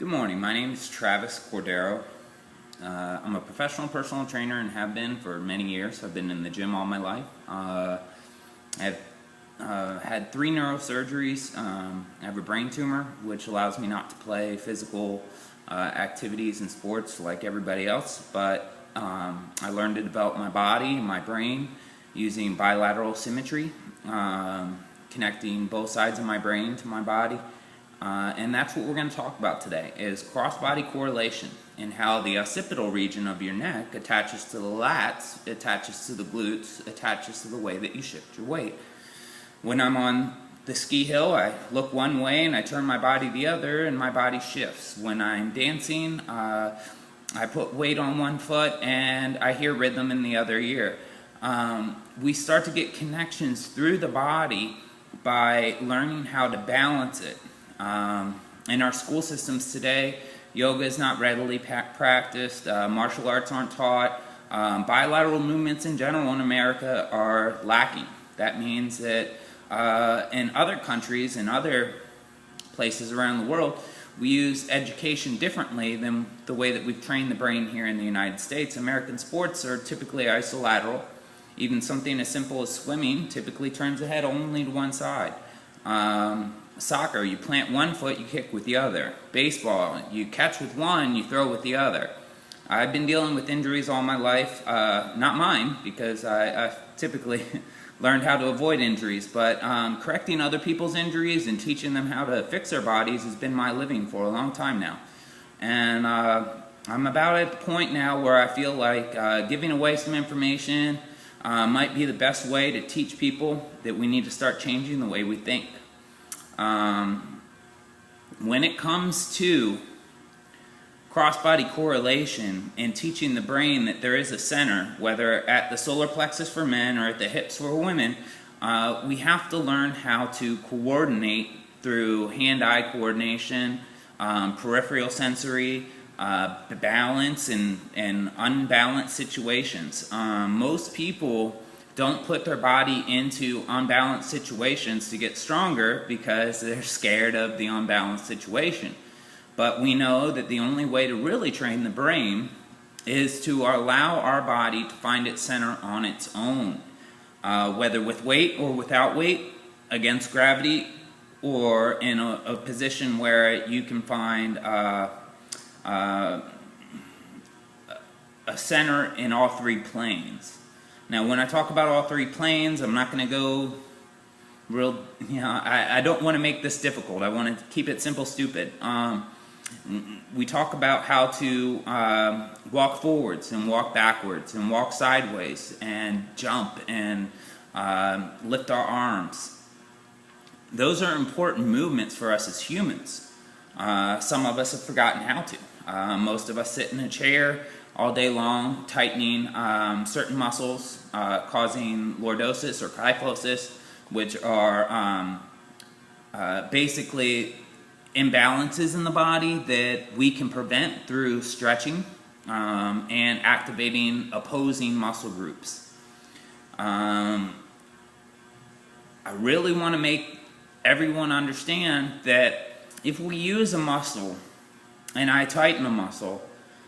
Good morning. My name is Travis Cordero. I'm a professional personal trainer and have been for many years. I've been in the gym all my life. I've had 3 neurosurgeries. I have a brain tumor, which allows me not to play physical activities and sports like everybody else, but I learned to develop my body and my brain using bilateral symmetry, connecting both sides of my brain to my body. And that's what we're going to talk about today, is cross-body correlation and how the occipital region of your neck attaches to the lats, attaches to the glutes, attaches to the way that you shift your weight. When I'm on the ski hill, I look one way and I turn my body the other and my body shifts. When I'm dancing, I put weight on one foot and I hear rhythm in the other ear. We start to get connections through the body by learning how to balance it. In our school systems today, yoga is not readily practiced, martial arts aren't taught, bilateral movements in general in America are lacking. That means that in other countries and other places around the world, we use education differently than the way that we've trained the brain here in the United States. American sports are typically isolateral. Even something as simple as swimming typically turns the head only to one side. Soccer, you plant one foot, you kick with the other. Baseball, you catch with one, you throw with the other. I've been dealing with injuries all my life, not mine, because I've typically learned how to avoid injuries, but correcting other people's injuries and teaching them how to fix their bodies has been my living for a long time now. And I'm about at the point now where I feel like giving away some information might be the best way to teach people that we need to start changing the way we think. When it comes to cross-body correlation and teaching the brain that there is a center, whether at the solar plexus for men or at the hips for women, we have to learn how to coordinate through hand-eye coordination, peripheral sensory, balance, and unbalanced situations. Most people don't put their body into unbalanced situations to get stronger because they're scared of the unbalanced situation. But we know that the only way to really train the brain is to allow our body to find its center on its own, whether with weight or without weight, against gravity, or in a position where you can find a center in all 3 planes. Now, when I talk about all 3 planes, I'm not going to go real, I don't want to make this difficult. I want to keep it simple, stupid. We talk about how to walk forwards and walk backwards and walk sideways and jump and lift our arms. Those are important movements for us as humans. Some of us have forgotten how to. Most of us sit in a chair all day long, tightening certain muscles, causing lordosis or kyphosis, which are basically imbalances in the body that we can prevent through stretching and activating opposing muscle groups. I really want to make everyone understand that if we use a muscle and I tighten a muscle,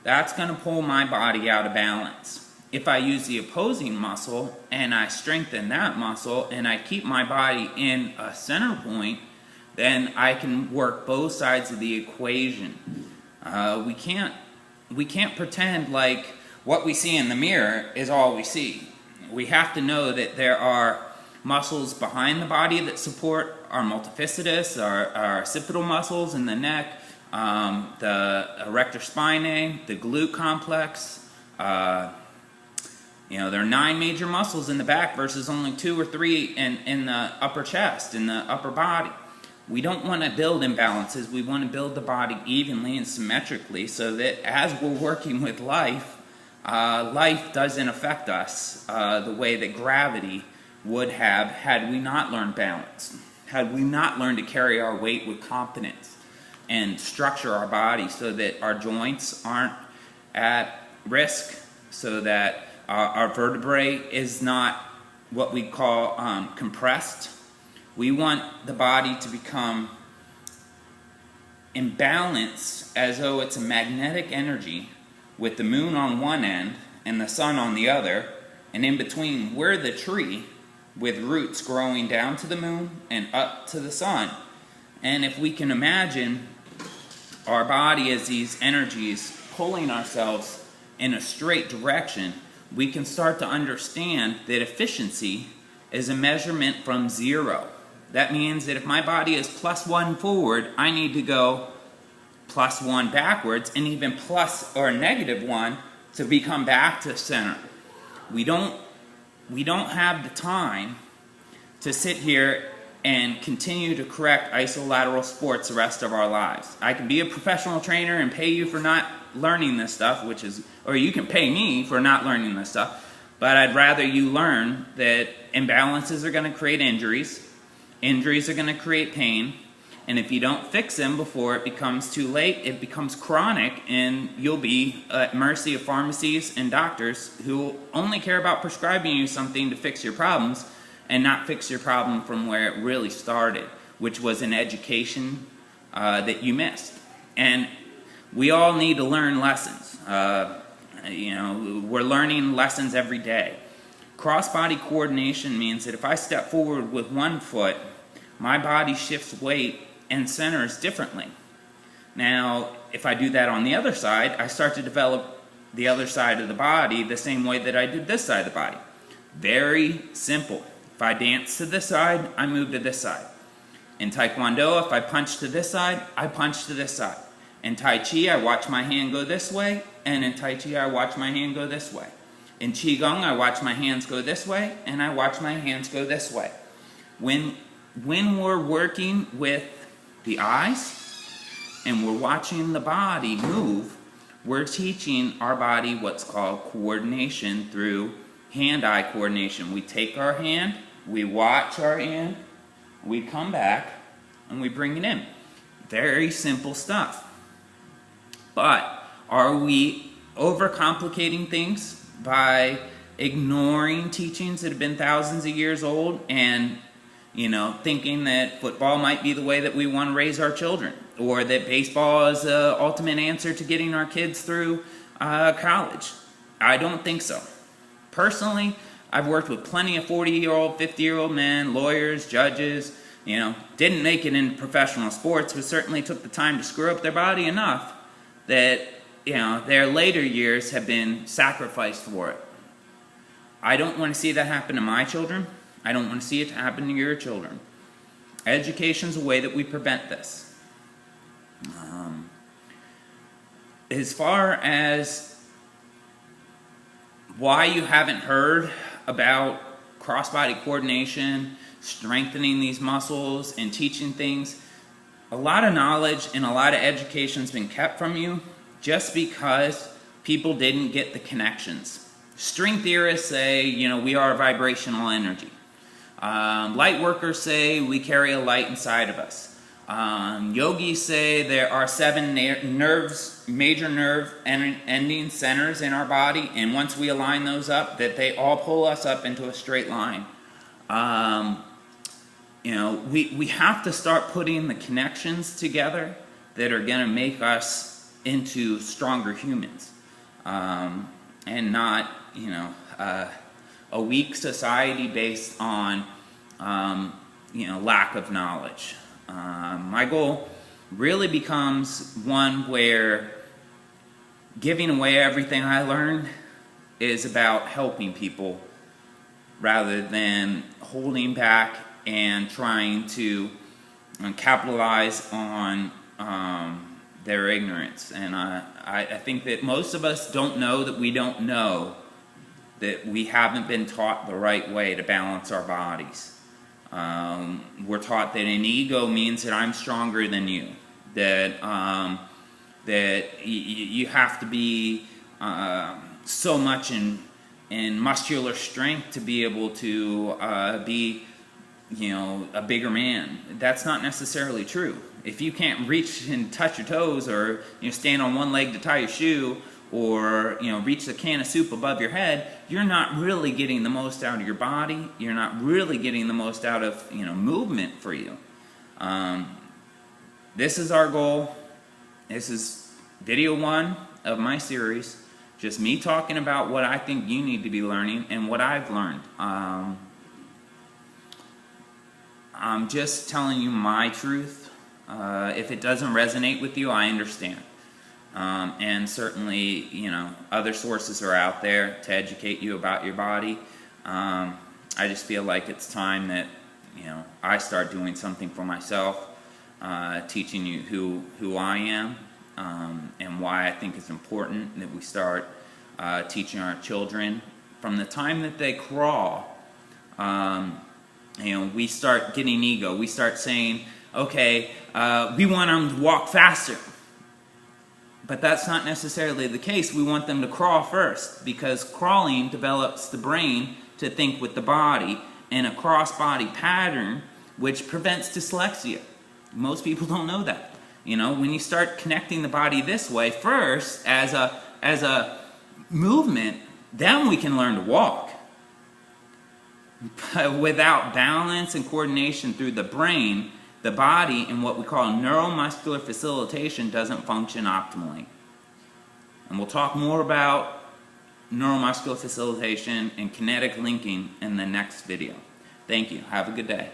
that's going to pull my body out of balance. If I use the opposing muscle and I strengthen that muscle and I keep my body in a center point, then I can work both sides of the equation. We can't pretend like what we see in the mirror is all we see. We have to know that there are muscles behind the body that support our multifidus, our occipital muscles in the neck, the erector spinae, the glute complex. There are 9 major muscles in the back versus only 2 or 3 in the upper chest, in the upper body. We don't want to build imbalances. We want to build the body evenly and symmetrically so that as we're working with life, life doesn't affect us the way that gravity would have had we not learned balance, had we not learned to carry our weight with confidence and structure our body so that our joints aren't at risk, so that our vertebrae is not what we call compressed. We want the body to become in balance as though it's a magnetic energy with the moon on one end and the sun on the other, and in between we're the tree with roots growing down to the moon and up to the sun. And if we can imagine our body as these energies pulling ourselves in a straight direction, we can start to understand that efficiency is a measurement from 0. That means that if my body is +1 forward, I need to go +1 backwards, and even plus or -1 to become back to center. We don't have the time to sit here and continue to correct isolateral sports the rest of our lives. I can be a professional trainer and pay you for not learning this stuff, or you can pay me for not learning this stuff, but I'd rather you learn that imbalances are going to create injuries. Injuries are going to create pain, and if you don't fix them before it becomes too late, it becomes chronic, and you'll be at mercy of pharmacies and doctors who only care about prescribing you something to fix your problems and not fix your problem from where it really started, which was an education that you missed. And we all need to learn lessons. We're learning lessons every day. Cross-body coordination means that if I step forward with one foot, my body shifts weight and centers differently. Now, if I do that on the other side, I start to develop the other side of the body the same way that I did this side of the body. Very simple. If I dance to this side, I move to this side. In Taekwondo, if I punch to this side, I punch to this side. In Tai Chi, I watch my hand go this way, and in Tai Chi, I watch my hand go this way. In Qigong, I watch my hands go this way, and I watch my hands go this way. When we're working with the eyes, and we're watching the body move, we're teaching our body what's called coordination through hand-eye coordination. We take our hand, we watch our hand, we come back, and we bring it in. Very simple stuff. But are we overcomplicating things by ignoring teachings that have been thousands of years old and, thinking that football might be the way that we want to raise our children, or that baseball is the ultimate answer to getting our kids through college? I don't think so. Personally, I've worked with plenty of 40-year-old, 50-year-old men, lawyers, judges, didn't make it in professional sports, but certainly took the time to screw up their body enough that, their later years have been sacrificed for it. I don't want to see that happen to my children. I don't want to see it happen to your children. Education's a way that we prevent this. As far as why you haven't heard about cross-body coordination, strengthening these muscles, and teaching things, a lot of knowledge and a lot of education's been kept from you just because people didn't get the connections. String theorists say, we are a vibrational energy. Light workers say we carry a light inside of us. Yogis say there are 7 major nerve ending centers in our body, and once we align those up, that they all pull us up into a straight line. We have to start putting the connections together that are going to make us into stronger humans, and not, a weak society based on, lack of knowledge. My goal really becomes one where giving away everything I learned is about helping people rather than holding back and trying to capitalize on their ignorance. And I think that most of us don't know that we don't know that we haven't been taught the right way to balance our bodies. We're taught that an ego means that I'm stronger than you, that you have to be so much in muscular strength to be able to be a bigger man. That's not necessarily true. If you can't reach and touch your toes, or stand on one leg to tie your shoe, or reach the can of soup above your head, you're not really getting the most out of your body. You're not really getting the most out of movement for you. This is our goal. this is video 1 of my series, just me talking about what I think you need to be learning and what I've learned. I'm just telling you my truth. If it doesn't resonate with you, I understand. And certainly, you know, other sources are out there to educate you about your body. I just feel like it's time that, you know, I start doing something for myself, teaching you who I am, and why I think it's important that we start teaching our children from the time that they crawl. You know, we start getting ego. We start saying, okay, we want them to walk faster. But that's not necessarily the case. We want them to crawl first, because crawling develops the brain to think with the body in a cross-body pattern, which prevents dyslexia. Most people don't know that. You know, when you start connecting the body this way first as a movement, then we can learn to walk. But without balance and coordination through the brain, the body, in what we call neuromuscular facilitation, doesn't function optimally. And we'll talk more about neuromuscular facilitation and kinetic linking in the next video. Thank you. Have a good day.